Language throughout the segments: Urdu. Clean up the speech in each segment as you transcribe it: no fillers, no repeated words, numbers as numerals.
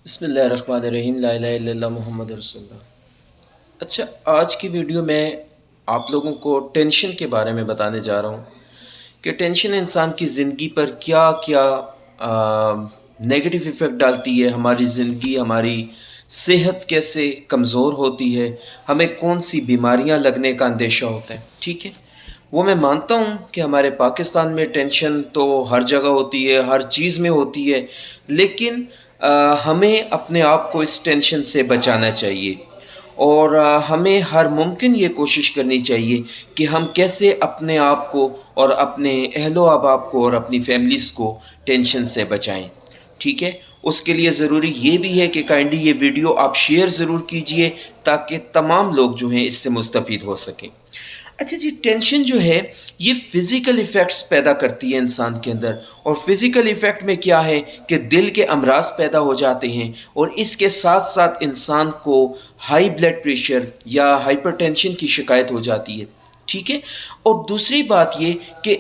بسم اللہ الرحمن الرحیم لا الہ الا اللہ محمد رسول اللہ۔ اچھا، آج کی ویڈیو میں آپ لوگوں کو ٹینشن کے بارے میں بتانے جا رہا ہوں کہ ٹینشن انسان کی زندگی پر کیا کیا نیگیٹو ایفیکٹ ڈالتی ہے، ہماری زندگی، ہماری صحت کیسے کمزور ہوتی ہے، ہمیں کون سی بیماریاں لگنے کا اندیشہ ہوتا ہے۔ ٹھیک ہے، وہ میں مانتا ہوں کہ ہمارے پاکستان میں ٹینشن تو ہر جگہ ہوتی ہے، ہر چیز میں ہوتی ہے، لیکن ہمیں اپنے آپ کو اس ٹینشن سے بچانا چاہیے اور ہمیں ہر ممکن یہ کوشش کرنی چاہیے کہ ہم کیسے اپنے آپ کو اور اپنے اہل و احباب کو اور اپنی فیملیز کو ٹینشن سے بچائیں۔ ٹھیک ہے، اس کے لیے ضروری یہ بھی ہے کہ کائنڈلی یہ ویڈیو آپ شیئر ضرور کیجئے تاکہ تمام لوگ جو ہیں اس سے مستفید ہو سکیں۔ اچھا جی، ٹینشن جو ہے یہ فزیکل ایفیکٹس پیدا کرتی ہے انسان کے اندر، اور فزیکل ایفیکٹ میں کیا ہے کہ دل کے امراض پیدا ہو جاتے ہیں، اور اس کے ساتھ ساتھ انسان کو ہائی بلڈ پریشر یا ہائپر ٹینشن کی شکایت ہو جاتی ہے۔ ٹھیک ہے، اور دوسری بات یہ کہ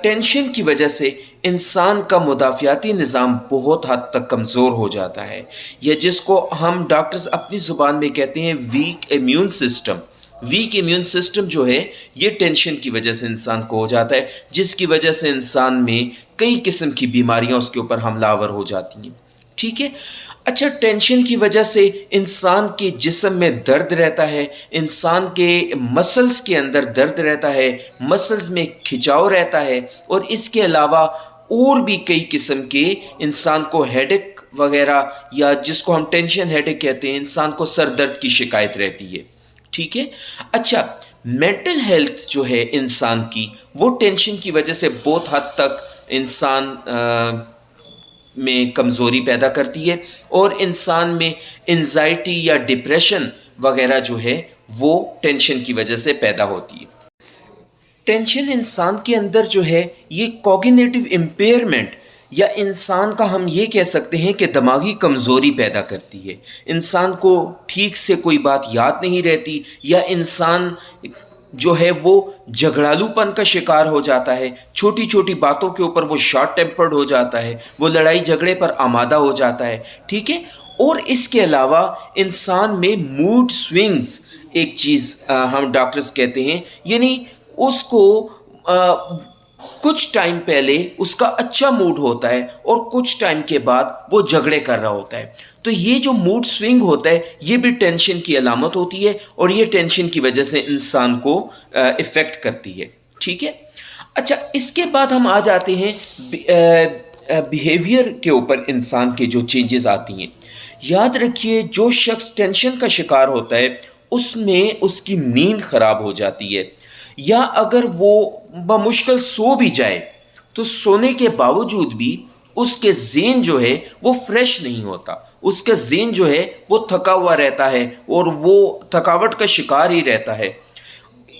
ٹینشن کی وجہ سے انسان کا مدافعاتی نظام بہت حد تک کمزور ہو جاتا ہے، یا جس کو ہم ڈاکٹرز اپنی زبان میں کہتے ہیں weak immune system. Weak immune system جو ہے یہ ٹینشن کی وجہ سے انسان کو ہو جاتا ہے، جس کی وجہ سے انسان میں کئی قسم کی بیماریاں اس کے اوپر حملہ آور ہو جاتی ہیں۔ ٹھیک ہے، اچھا، ٹینشن کی وجہ سے انسان کے جسم میں درد رہتا ہے، انسان کے مسلز کے اندر درد رہتا ہے، مسلز میں کھچاؤ رہتا ہے، اور اس کے علاوہ اور بھی کئی قسم کے انسان کو ہیڈک وغیرہ، یا جس کو ہم ٹینشن ہیڈک کہتے ہیں، انسان کو سر درد کی شکایت رہتی ہے۔ ٹھیک ہے، اچھا، مینٹل ہیلتھ جو ہے انسان کی، وہ ٹینشن کی وجہ سے بہت حد تک انسان میں کمزوری پیدا کرتی ہے، اور انسان میں انزائٹی یا ڈپریشن وغیرہ جو ہے وہ ٹینشن کی وجہ سے پیدا ہوتی ہے۔ ٹینشن انسان کے اندر جو ہے یہ کوگنیٹو امپیئرمنٹ، یا انسان کا ہم یہ کہہ سکتے ہیں کہ دماغی کمزوری پیدا کرتی ہے۔ انسان کو ٹھیک سے کوئی بات یاد نہیں رہتی، یا انسان جو ہے وہ جھگڑالو پن کا شکار ہو جاتا ہے، چھوٹی چھوٹی باتوں کے اوپر وہ شارٹ ٹیمپرڈ ہو جاتا ہے، وہ لڑائی جھگڑے پر آمادہ ہو جاتا ہے۔ ٹھیک ہے، اور اس کے علاوہ انسان میں موڈ سوئنگز ایک چیز ہم ڈاکٹرز کہتے ہیں، یعنی اس کو کچھ ٹائم پہلے اس کا اچھا موڈ ہوتا ہے، اور کچھ ٹائم کے بعد وہ جھگڑے کر رہا ہوتا ہے۔ تو یہ جو موڈ سوئنگ ہوتا ہے یہ بھی ٹینشن کی علامت ہوتی ہے، اور یہ ٹینشن کی وجہ سے انسان کو افیکٹ کرتی ہے۔ ٹھیک ہے، اچھا، اس کے بعد ہم آ جاتے ہیں بیہیویئر کے اوپر، انسان کے جو چینجز آتی ہیں۔ یاد رکھیے، جو شخص ٹینشن کا شکار ہوتا ہے اس میں اس کی نیند خراب ہو جاتی ہے، یا اگر وہ بمشکل سو بھی جائے تو سونے کے باوجود بھی اس کے ذہن جو ہے وہ فریش نہیں ہوتا، اس کا ذہن جو ہے وہ تھکا ہوا رہتا ہے، اور وہ تھکاوٹ کا شکار ہی رہتا ہے۔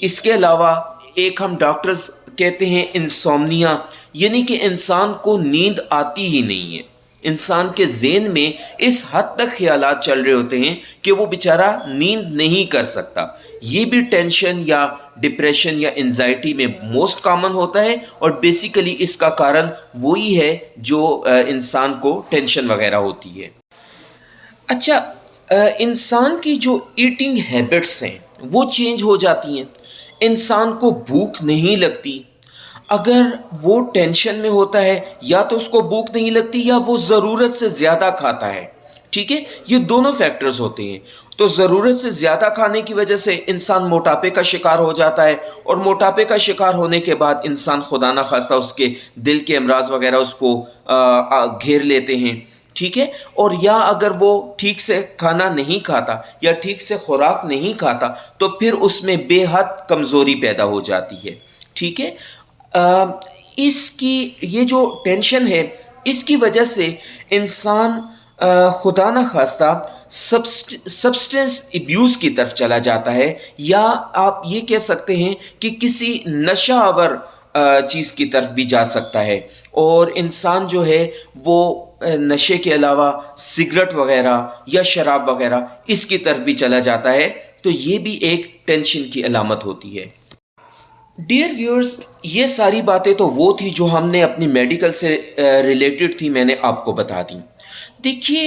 اس کے علاوہ ایک ہم ڈاکٹرز کہتے ہیں انسومنیا، یعنی کہ انسان کو نیند آتی ہی نہیں ہے، انسان کے ذہن میں اس حد تک خیالات چل رہے ہوتے ہیں کہ وہ بیچارہ نیند نہیں کر سکتا۔ یہ بھی ٹینشن یا ڈپریشن یا انزائٹی میں موسٹ کامن ہوتا ہے، اور بیسیکلی اس کا کارن وہی ہے جو انسان کو ٹینشن وغیرہ ہوتی ہے۔ اچھا، انسان کی جو ایٹنگ ہیبٹس ہیں وہ چینج ہو جاتی ہیں، انسان کو بھوک نہیں لگتی۔ اگر وہ ٹینشن میں ہوتا ہے یا تو اس کو بھوک نہیں لگتی، یا وہ ضرورت سے زیادہ کھاتا ہے۔ ٹھیک ہے، یہ دونوں فیکٹرز ہوتے ہیں۔ تو ضرورت سے زیادہ کھانے کی وجہ سے انسان موٹاپے کا شکار ہو جاتا ہے، اور موٹاپے کا شکار ہونے کے بعد انسان خدا نہ خواستہ اس کے دل کے امراض وغیرہ اس کو گھیر لیتے ہیں۔ ٹھیک ہے، اور یا اگر وہ ٹھیک سے کھانا نہیں کھاتا یا ٹھیک سے خوراک نہیں کھاتا تو پھر اس میں بے حد کمزوری پیدا ہو جاتی ہے۔ ٹھیک ہے، اس کی یہ جو ٹینشن ہے اس کی وجہ سے انسان خدا نہ خواستہ سبسٹنس ایبیوز کی طرف چلا جاتا ہے، یا آپ یہ کہہ سکتے ہیں کہ کسی نشہ آور چیز کی طرف بھی جا سکتا ہے، اور انسان جو ہے وہ نشے کے علاوہ سگریٹ وغیرہ یا شراب وغیرہ اس کی طرف بھی چلا جاتا ہے۔ تو یہ بھی ایک ٹینشن کی علامت ہوتی ہے۔ ڈیئر ویورز، یہ ساری باتیں تو وہ تھی جو ہم نے اپنی میڈیکل سے ریلیٹڈ تھی، میں نے آپ کو بتا دی۔ دیکھیے،